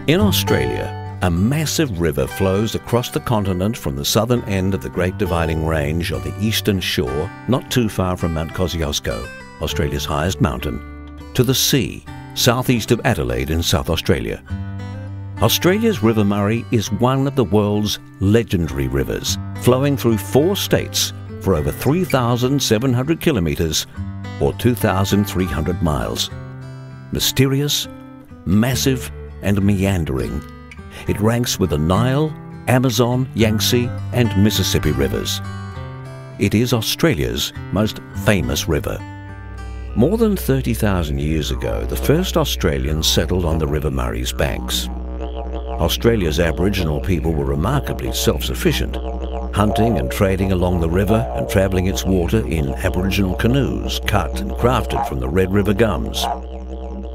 In Australia, a massive river flows across the continent from the southern end of the Great Dividing Range on the eastern shore, not too far from Mount Kosciuszko, Australia's highest mountain, to the sea, southeast of Adelaide in South Australia. Australia's River Murray is one of the world's legendary rivers, flowing through 4 states for over 3,700 kilometres or 2,300 miles. Mysterious, massive and meandering, it ranks with the Nile, Amazon, Yangtze and Mississippi rivers. It is Australia's most famous river. More than 30,000 years ago, the first Australians settled on the River Murray's banks. Australia's Aboriginal people were remarkably self-sufficient, hunting and trading along the river and travelling its water in Aboriginal canoes cut and crafted from the Red River gums.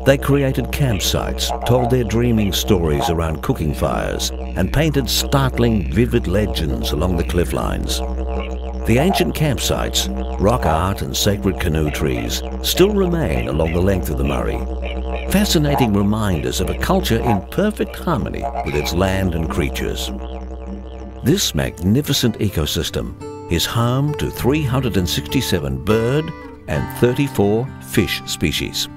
They created campsites, told their dreaming stories around cooking fires, and painted startling, vivid legends along the cliff lines. The ancient campsites, rock art and sacred canoe trees still remain along the length of the Murray, fascinating reminders of a culture in perfect harmony with its land and creatures. This magnificent ecosystem is home to 367 bird and 34 fish species.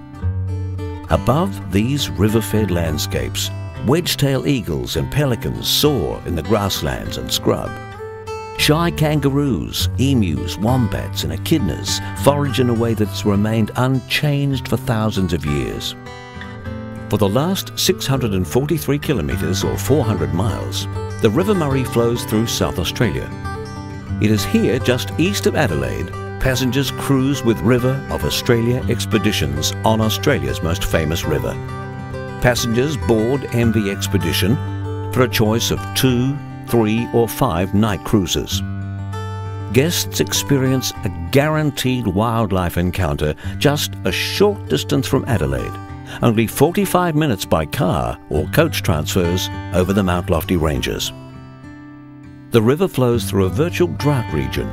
Above these river-fed landscapes, wedge-tail eagles and pelicans soar in the grasslands and scrub. Shy kangaroos, emus, wombats and echidnas forage in a way that's remained unchanged for thousands of years. For the last 643 kilometres or 400 miles, the River Murray flows through South Australia. It is here, just east of Adelaide, passengers cruise with River of Australia expeditions on Australia's most famous river. Passengers board MV Expedition for a choice of 2, 3 or 5 night cruises. Guests experience a guaranteed wildlife encounter just a short distance from Adelaide, only 45 minutes by car or coach transfers over the Mount Lofty ranges. The river flows through a virtual drought region.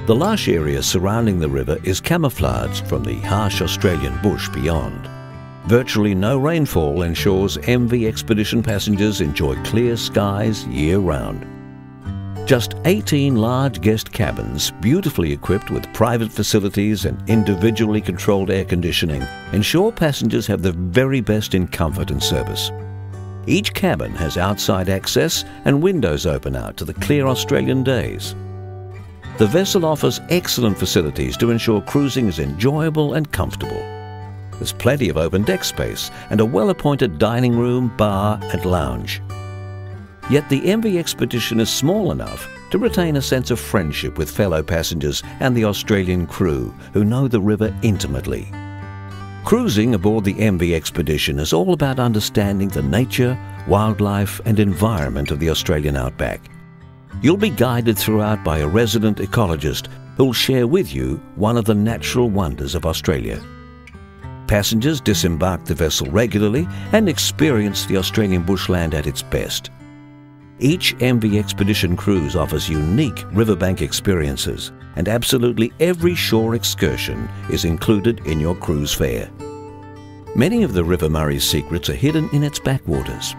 The lush area surrounding the river is camouflaged from the harsh Australian bush beyond. Virtually no rainfall ensures MV Expedition passengers enjoy clear skies year-round. Just 18 large guest cabins, beautifully equipped with private facilities and individually controlled air conditioning, ensure passengers have the very best in comfort and service. Each cabin has outside access and windows open out to the clear Australian days. The vessel offers excellent facilities to ensure cruising is enjoyable and comfortable. There's plenty of open deck space and a well-appointed dining room, bar and lounge. Yet the MV Expedition is small enough to retain a sense of friendship with fellow passengers and the Australian crew who know the river intimately. Cruising aboard the MV Expedition is all about understanding the nature, wildlife and environment of the Australian outback. You'll be guided throughout by a resident ecologist who'll share with you one of the natural wonders of Australia. Passengers disembark the vessel regularly and experience the Australian bushland at its best. Each MV Expedition cruise offers unique riverbank experiences, and absolutely every shore excursion is included in your cruise fare. Many of the River Murray's secrets are hidden in its backwaters.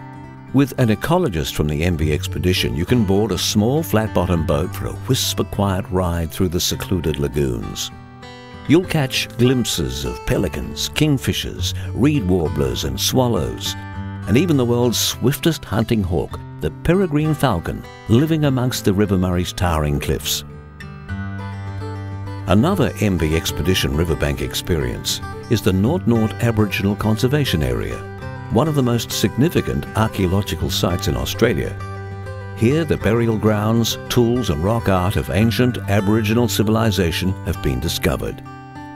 With an ecologist from the MV Expedition, you can board a small flat-bottom boat for a whisper-quiet ride through the secluded lagoons. You'll catch glimpses of pelicans, kingfishers, reed warblers and swallows, and even the world's swiftest hunting hawk, the peregrine falcon, living amongst the River Murray's towering cliffs. Another MV Expedition riverbank experience is the Nort Nort Aboriginal Conservation Area, one of the most significant archaeological sites in Australia. Here, the burial grounds, tools and rock art of ancient Aboriginal civilization have been discovered.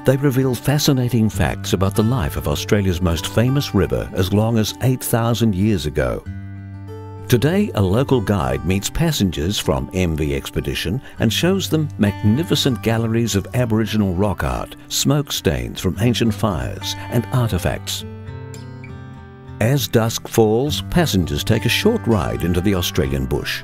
They reveal fascinating facts about the life of Australia's most famous river as long as 8,000 years ago. Today, a local guide meets passengers from MV Expedition and shows them magnificent galleries of Aboriginal rock art, smoke stains from ancient fires and artefacts. As dusk falls, passengers take a short ride into the Australian bush.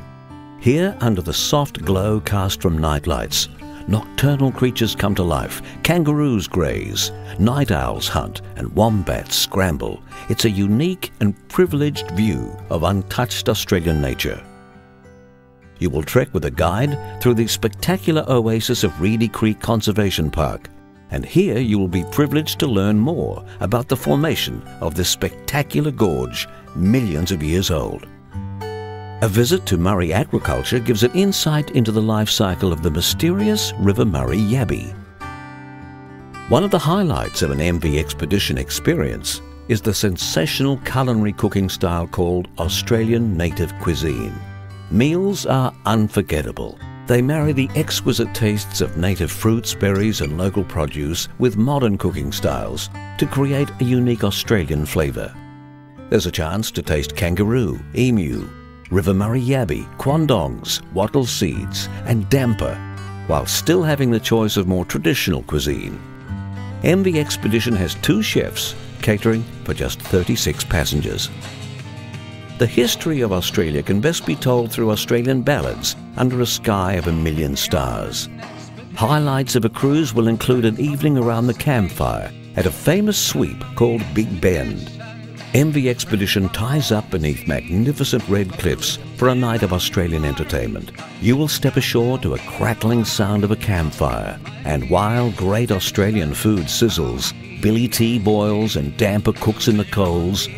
Here, under the soft glow cast from nightlights, nocturnal creatures come to life, kangaroos graze, night owls hunt, and wombats scramble. It's a unique and privileged view of untouched Australian nature. You will trek with a guide through the spectacular oasis of Reedy Creek Conservation Park, and here you will be privileged to learn more about the formation of this spectacular gorge, millions of years old. A visit to Murray Agriculture gives an insight into the life cycle of the mysterious River Murray yabby. One of the highlights of an MV expedition experience is the sensational culinary cooking style called Australian native cuisine. Meals are unforgettable. They marry the exquisite tastes of native fruits, berries and local produce with modern cooking styles to create a unique Australian flavour. There's a chance to taste kangaroo, emu, River Murray yabby, quandongs, wattle seeds and damper, while still having the choice of more traditional cuisine. MV Expedition has 2 chefs catering for just 36 passengers. The history of Australia can best be told through Australian ballads under a sky of a million stars. Highlights of a cruise will include an evening around the campfire at a famous sweep called Big Bend. MV Expedition ties up beneath magnificent red cliffs for a night of Australian entertainment. You will step ashore to a crackling sound of a campfire, and while great Australian food sizzles, billy tea boils and damper cooks in the coals,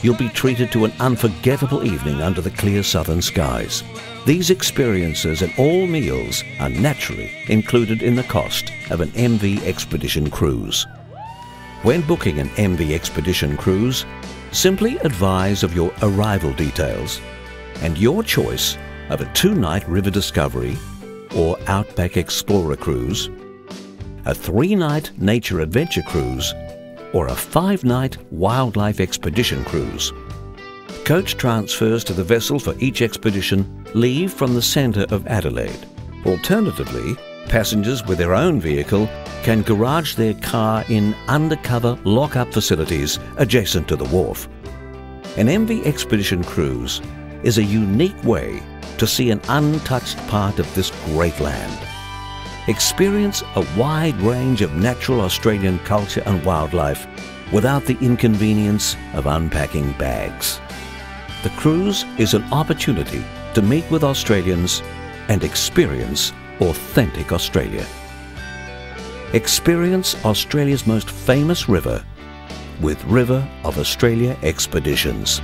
you'll be treated to an unforgettable evening under the clear southern skies. These experiences and all meals are naturally included in the cost of an MV Expedition cruise. When booking an MV Expedition cruise, simply advise of your arrival details and your choice of a 2-night river discovery or outback explorer cruise, a 3-night nature adventure cruise, or a 5-night wildlife expedition cruise. Coach transfers to the vessel for each expedition leave from the centre of Adelaide. Alternatively, passengers with their own vehicle can garage their car in undercover lock-up facilities adjacent to the wharf. An MV Expedition cruise is a unique way to see an untouched part of this great land. Experience a wide range of natural Australian culture and wildlife without the inconvenience of unpacking bags. The cruise is an opportunity to meet with Australians and experience authentic Australia. Experience Australia's most famous river with River of Australia Expeditions.